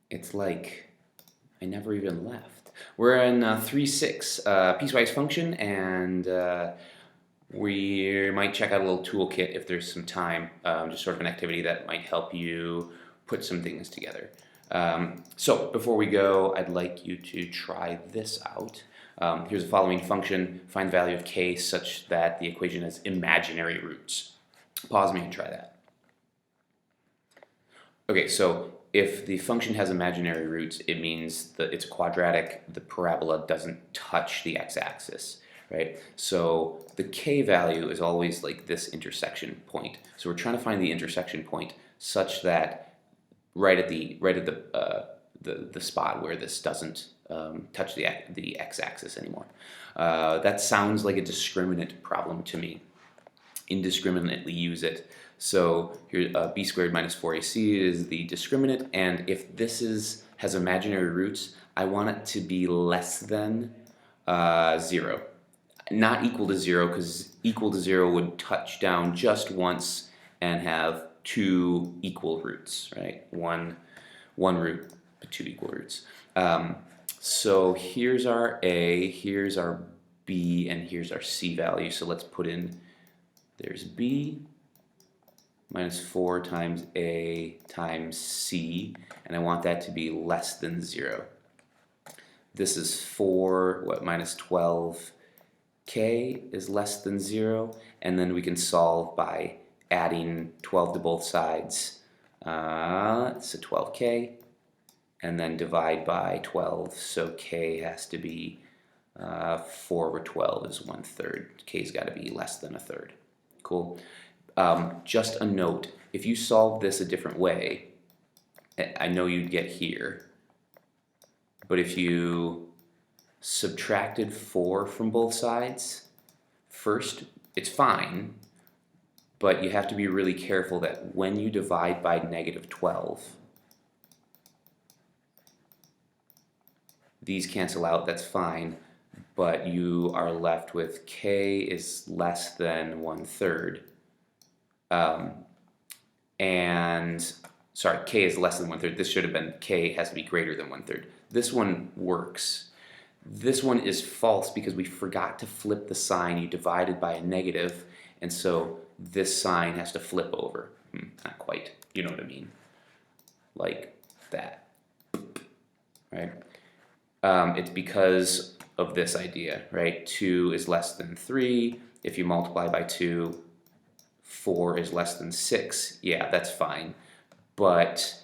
It's like I never even left. We're in 3.6, Piecewise Function, and we might check out a little toolkit if there's some time, just sort of an activity that might help you put some things together. So before we go, I'd like you to try this out. Here's the following function: find the value of k such that the equation has imaginary roots. Pause me and try that. Okay, so if the function has imaginary roots, it means that it's quadratic, the parabola doesn't touch the x-axis, right? So the k value is always like this intersection point. So we're trying to find the intersection point such that right at the spot where this doesn't touch the x-axis anymore. That sounds like a discriminant problem to me. Indiscriminately use it. So here, b squared minus 4ac is the discriminant, and if this has imaginary roots, I want it to be less than 0. Not equal to 0, because equal to 0 would touch down just once and have two equal roots, right? One root, but two equal roots. So here's our a, here's our b, and here's our c value. So let's put in, there's b minus 4 times a times c, and I want that to be less than 0. This is 4, minus 12k is less than 0, and then we can solve by adding 12 to both sides. So 12k, and then divide by 12, so k has to be 4 over 12 is 1/3. K's got to be less than 1/3. Cool. Just a note, if you solve this a different way, I know you'd get here, but if you subtracted 4 from both sides, first, it's fine, but you have to be really careful that when you divide by -12, these cancel out, that's fine, but you are left with k is less than 1/3. And sorry, k is less than 1/3. This should have been k has to be greater than 1/3. This one works. This one is false because we forgot to flip the sign. You divided by a negative, and so this sign has to flip over. Not quite. You know what I mean? Like that. Right? It's because of this idea, right? 2 is less than 3. If you multiply by 2, 4 is less than 6. Yeah, that's fine, but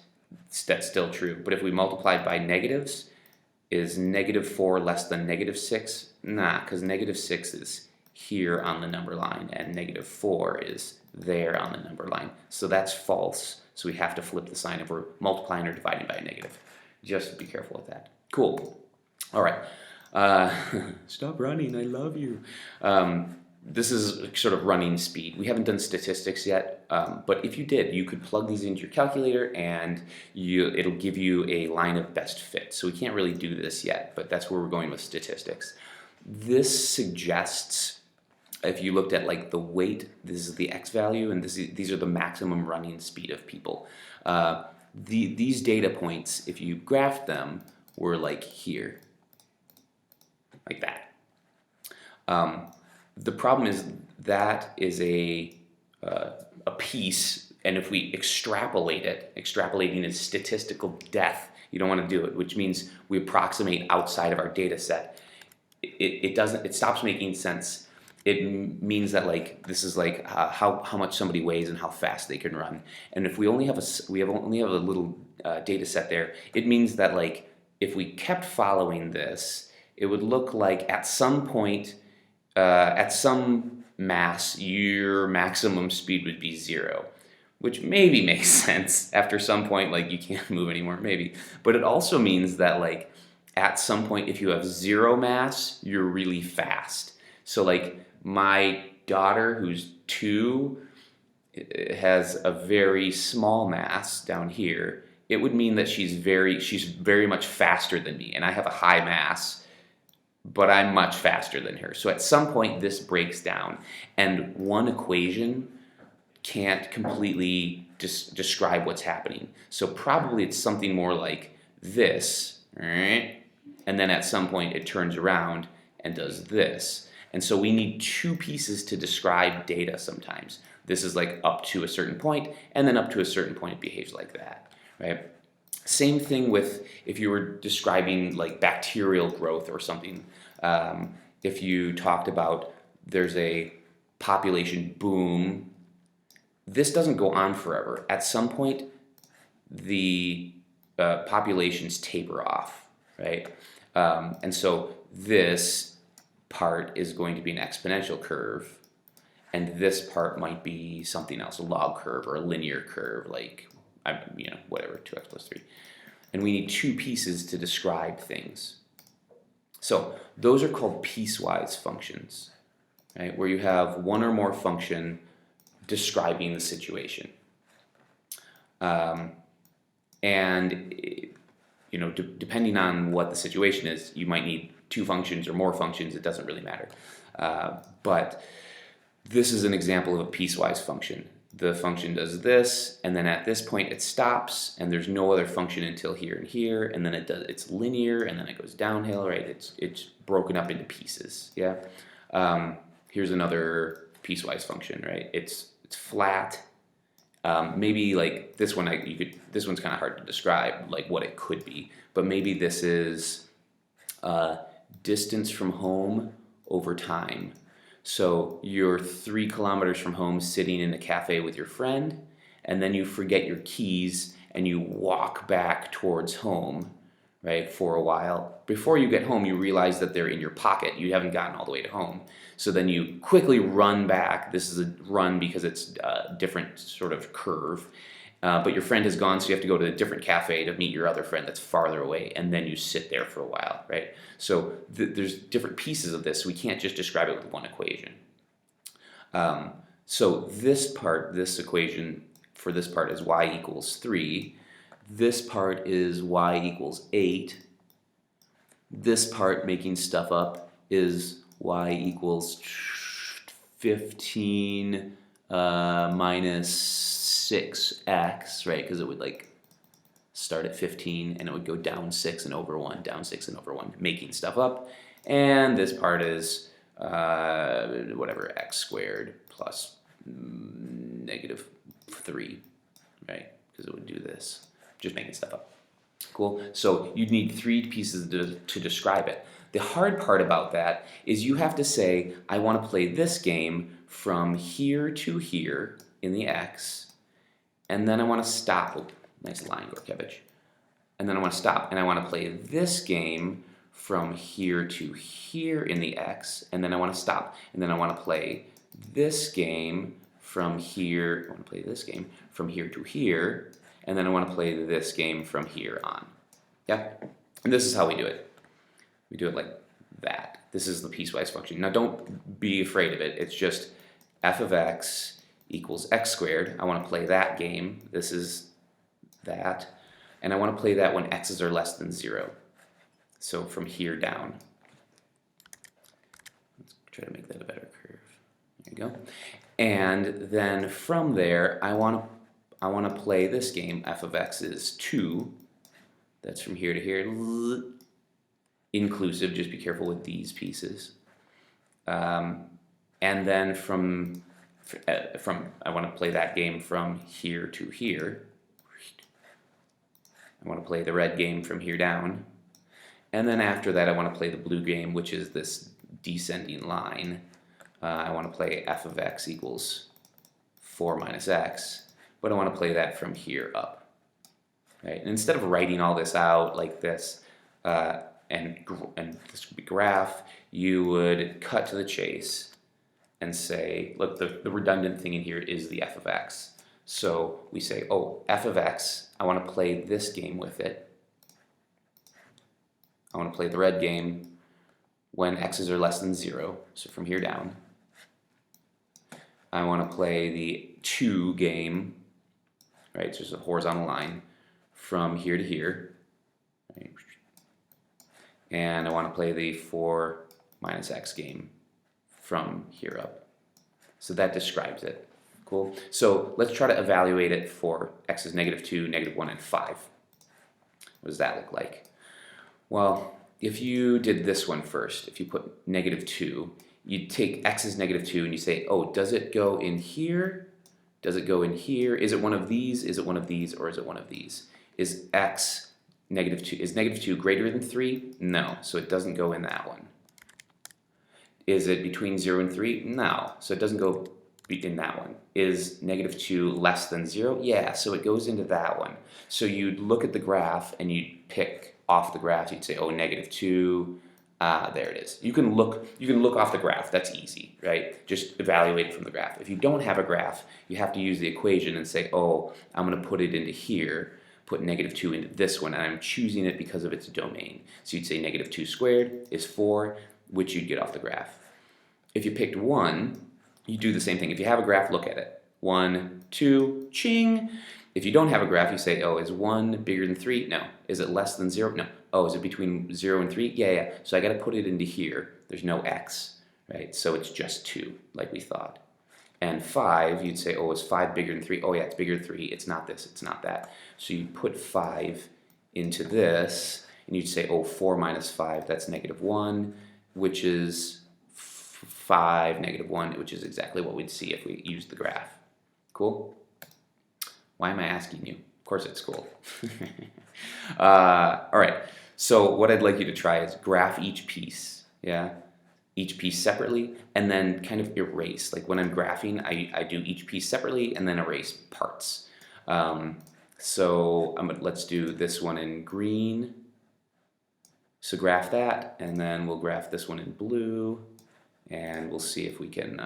that's still true. But if we multiply by negatives, is -4 less than -6? Nah, because -6 is here on the number line, and -4 is there on the number line. So that's false. So we have to flip the sign if we're multiplying or dividing by a negative. Just be careful with that. Cool. All right. Stop running. I love you. This is sort of running speed. We haven't done statistics yet, but if you did, you could plug these into your calculator and it'll give you a line of best fit. So we can't really do this yet, but that's where we're going with statistics. This suggests, if you looked at like the weight, this is the x value, and these are the maximum running speed of people. These data points, if you graphed them, were like here, like that. The problem is that is a piece, and if we extrapolate it, extrapolating is statistical death. You don't want to do it, which means we approximate outside of our data set. It stops making sense. It means that like this is like how much somebody weighs and how fast they can run. And if we only have a little data set there, it means that like if we kept following this, it would look like at some point, at some mass, your maximum speed would be 0, which maybe makes sense. After some point, like you can't move anymore, maybe. But it also means that like at some point, if you have 0 mass, you're really fast. So like my daughter, who's 2, has a very small mass down here. It would mean that she's very much faster than me, and I have a high mass, but I'm much faster than her. So at some point this breaks down, and one equation can't completely describe what's happening. So probably it's something more like this, right? And then at some point it turns around and does this. And so we need two pieces to describe data sometimes. This is like up to a certain point, and then up to a certain point it behaves like that, right? Same thing with if you were describing like bacterial growth or something. If you talked about there's a population boom, this doesn't go on forever. At some point, the populations taper off, right? And so this part is going to be an exponential curve, and this part might be something else, a log curve or a linear curve, like, whatever, 2x plus 3. And we need two pieces to describe things. So those are called piecewise functions, right? Where you have one or more function describing the situation. Depending on what the situation is, you might need two functions or more functions. It doesn't really matter. But this is an example of a piecewise function. The function does this, and then at this point it stops, and there's no other function until here and here, and then it's linear, and then it goes downhill, right? It's broken up into pieces, yeah? Here's another piecewise function, right? It's flat. Maybe like this one, this one's kind of hard to describe, like what it could be, but maybe this is distance from home over time. So you're 3 kilometers from home sitting in a cafe with your friend, and then you forget your keys and you walk back towards home, right, for a while. Before you get home, you realize that they're in your pocket. You haven't gotten all the way to home. So then you quickly run back. This is a run because it's a different sort of curve. But your friend has gone, so you have to go to a different cafe to meet your other friend that's farther away, and then you sit there for a while, right? So there's different pieces of this. We can't just describe it with one equation. So this equation for this part is y equals 3. This part is y equals 8. This part, making stuff up, is y equals 15 minus 6x, right? Because it would like start at 15 and it would go down 6 and over 1, down 6 and over 1, making stuff up. And this part is whatever, x squared plus negative 3, right? Because it would do this, just making stuff up. Cool. So you'd need 3 pieces to describe it. The hard part about that is you have to say, I want to play this game from here to here in the x, and then I want to stop. Oh, nice line, Gorkevich. And then I want to stop, and I want to play this game from here to here in the x, and then I want to stop, and then I want to play this game from here. I want to play this game from here to here, and then I want to play this game from here on. Yeah? And this is how we do it. We do it like that. This is the piecewise function. Now don't be afraid of it. It's just f of x equals x squared. I want to play that game. This is that. And I want to play that when x's are less than 0. So from here down. Let's try to make that a better curve. There you go. And then from there, I want to play this game. F of x is 2. That's from here to here. Inclusive, just be careful with these pieces. And then from I want to play that game from here to here. I want to play the red game from here down. And then after that, I want to play the blue game, which is this descending line. I want to play f of x equals 4 minus x, but I want to play that from here up. Right? And instead of writing all this out like this, and this would be graph, you would cut to the chase and say, look, the redundant thing in here is the f of x. So we say, oh, f of x, I want to play this game with it. I want to play the red game when x's are less than 0, so from here down. I want to play the 2 game, right, so it's a horizontal line, from here to here. Right? And I want to play the 4 minus x game from here up. So that describes it. Cool. So let's try to evaluate it for x is -2, -1, and 5. What does that look like? Well, if you did this one first, if you put -2, you take x is -2 and you say, oh, does it go in here? Does it go in here? Is it one of these? Is it one of these? Or is it one of these? Is x -2, is -2 greater than 3? No, so it doesn't go in that one. Is it between 0 and 3? No, so it doesn't go in that one. Is -2 less than 0? Yeah, so it goes into that one. So you'd look at the graph and you'd pick off the graph. You'd say, oh, -2. There it is. You can look off the graph. That's easy, right? Just evaluate it from the graph. If you don't have a graph, you have to use the equation and say, oh, I'm going to put it into here, put -2 into this one, and I'm choosing it because of its domain. So you'd say -2 squared is 4, which you'd get off the graph. If you picked 1, you do the same thing. If you have a graph, look at it. 1, 2, ching. If you don't have a graph, you say, oh, is 1 bigger than 3? No. Is it less than 0? No. Oh, is it between 0 and 3? Yeah, yeah. So I got to put it into here. There's no x, right? So it's just 2, like we thought. And 5, you'd say, oh, is 5 bigger than 3? Oh, yeah, it's bigger than 3. It's not this, it's not that. So you put 5 into this, and you'd say, oh, 4 minus 5, that's -1, which is 5, -1, which is exactly what we'd see if we used the graph. Cool? Why am I asking you? Of course it's cool. All right, so what I'd like you to try is graph each piece, yeah? Each piece separately, and then kind of erase. Like when I'm graphing, I do each piece separately and then erase parts. Let's do this one in green. So graph that, and then we'll graph this one in blue, and we'll see if we can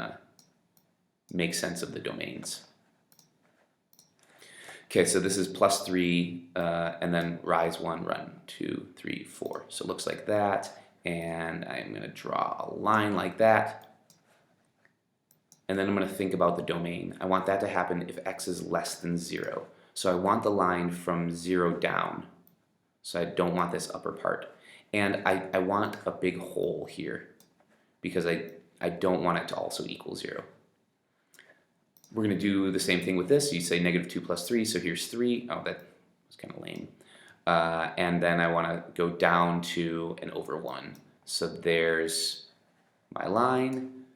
make sense of the domains. Okay, so this is +3, and then rise 1, run 2, 3, 4. So it looks like that, and I'm going to draw a line like that, and then I'm going to think about the domain. I want that to happen if x is less than 0. So I want the line from 0 down, so I don't want this upper part. And I want a big hole here, because I don't want it to also equal 0. We're going to do the same thing with this. You say -2 plus 3, so here's 3. Oh, that was kind of lame. And then I want to go down to and over 1. So there's my line,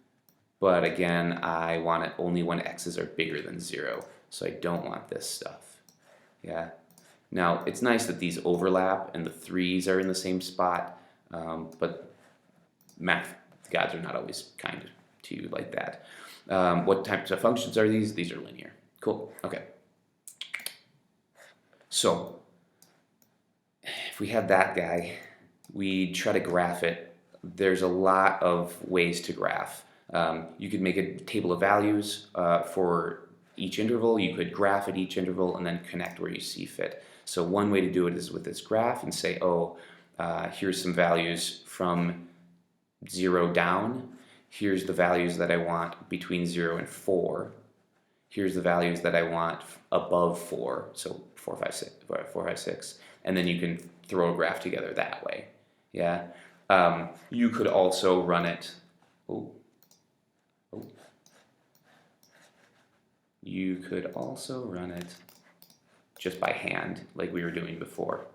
but again, I want it only when x's are bigger than 0. So I don't want this stuff. Yeah. Now, it's nice that these overlap and the 3's are in the same spot, but math gods are not always kind to you like that. What types of functions are these? These are linear. Cool. Okay. So if we had that guy, we try to graph it. There's a lot of ways to graph. You could make a table of values for each interval. You could graph at each interval and then connect where you see fit. So one way to do it is with this graph and say, oh, here's some values from 0 down. Here's the values that I want between 0 and 4. Here's the values that I want above 4, so 4, 5, 6. And then you can throw a graph together that way. Yeah. You could also run it. You could also run it just by hand, like we were doing before.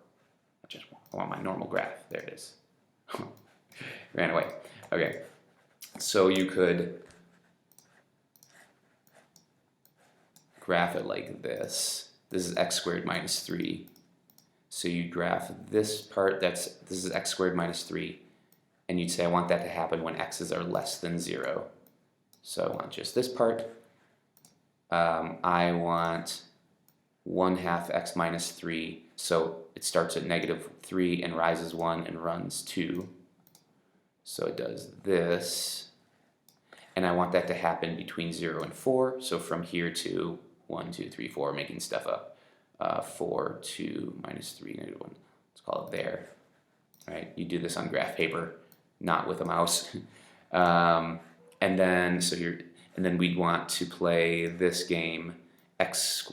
I want my normal graph. There it is. Ran away. Okay. So you could graph it like this. This is x squared minus 3. So you graph this part, this is x squared minus 3, and you'd say I want that to happen when x's are less than 0. So I want just this part. I want 1/2 x minus 3, so it starts at -3 and rises 1 and runs 2. So it does this, and I want that to happen between 0 and 4, so from here to 1, 2, 3, 4, making stuff up. 4, 2, minus 3, -1. Let's call it there. All right, you do this on graph paper, not with a mouse. And then we'd want to play this game x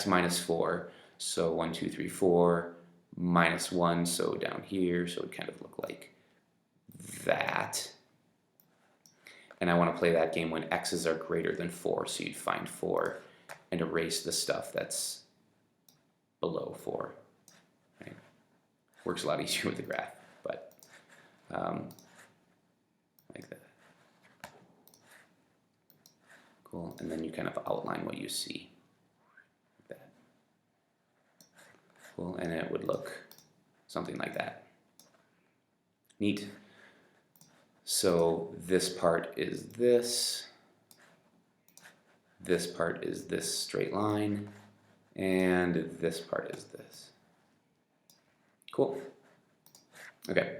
minus 4. So 1, 2, 3, 4 minus 1. So down here, so it kind of look like that. And I want to play that game when x's are greater than 4. So you'd find 4 and erase the stuff that's below 4. Works a lot easier with the graph, but like that. Cool, and then you kind of outline what you see. Like that. Cool, and it would look something like that. Neat. So this part is this. This part is this straight line. And this part is this. Cool. Okay.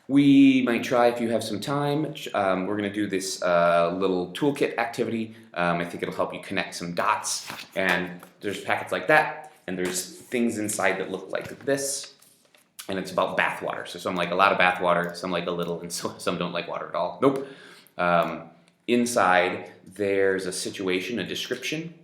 We might try, if you have some time, we're going to do this little toolkit activity. I think it'll help you connect some dots. And there's packets like that, and there's things inside that look like this. And it's about bath water. So some like a lot of bath water, some like a little, and some don't like water at all. Nope. Inside, there's a situation, a description.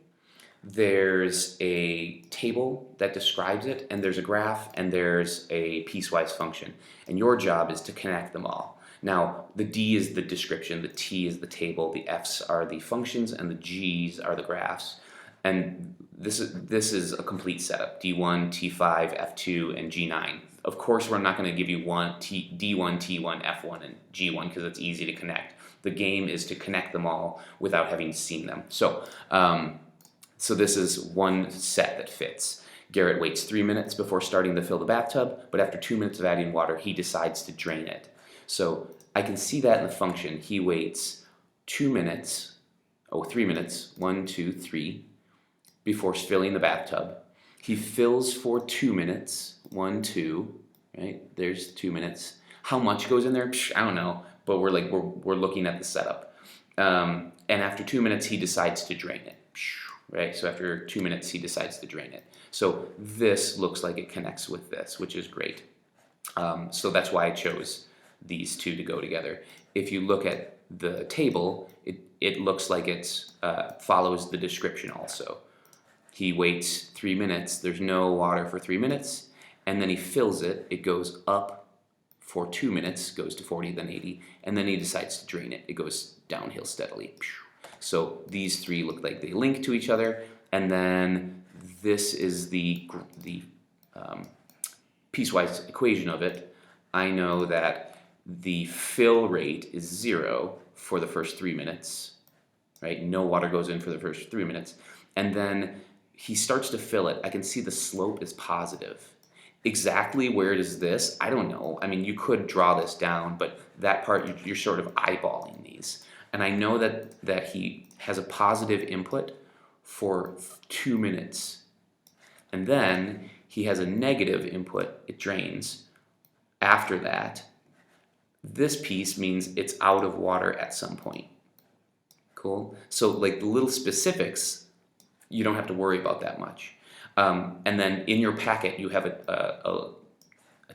There's a table that describes it, and there's a graph, and there's a piecewise function. And your job is to connect them all. Now, the D is the description, the T is the table, the F's are the functions, and the G's are the graphs. And this is a complete setup, D1, T5, F2, and G9. Of course, we're not going to give you D1, T1, F1, and G1 because it's easy to connect. The game is to connect them all without having seen them. So this is one set that fits. Garrett waits 3 minutes before starting to fill the bathtub, but after 2 minutes of adding water, he decides to drain it. So I can see that in the function. He waits 3 minutes, 1, 2, 3, before filling the bathtub. He fills for 2 minutes, 1, 2, right? There's 2 minutes. How much goes in there? Psh, I don't know, but we're looking at the setup. And after 2 minutes, he decides to drain it. Psh, right? So after 2 minutes, he decides to drain it. So this looks like it connects with this, which is great. So that's why I chose these two to go together. If you look at the table, it looks like it follows the description also. He waits 3 minutes, there's no water for 3 minutes, and then he fills it, it goes up for 2 minutes, goes to 40, then 80, and then he decides to drain it. It goes downhill steadily. So these three look like they link to each other, and then this is the piecewise equation of it. I know that the fill rate is 0 for the first 3 minutes, right? No water goes in for the first 3 minutes, and then he starts to fill it. I can see the slope is positive. Exactly where is this? I don't know. I mean, you could draw this down, but that part, you're sort of eyeballing these. And I know that he has a positive input for 2 minutes. And then he has a negative input, it drains. After that, this piece means it's out of water at some point. Cool? So like the little specifics, you don't have to worry about that much. And then in your packet, you have a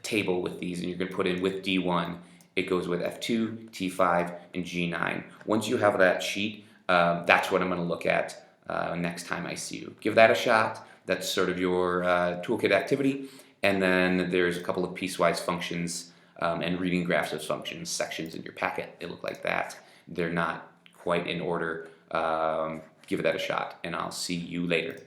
table with these, and you're going to put in with D1, it goes with F2, T5, and G9. Once you have that sheet, that's what I'm going to look at next time I see you. Give that a shot. That's sort of your toolkit activity. And then there's a couple of piecewise functions and reading graphs of functions sections in your packet. They look like that. They're not quite in order. Give that a shot, and I'll see you later.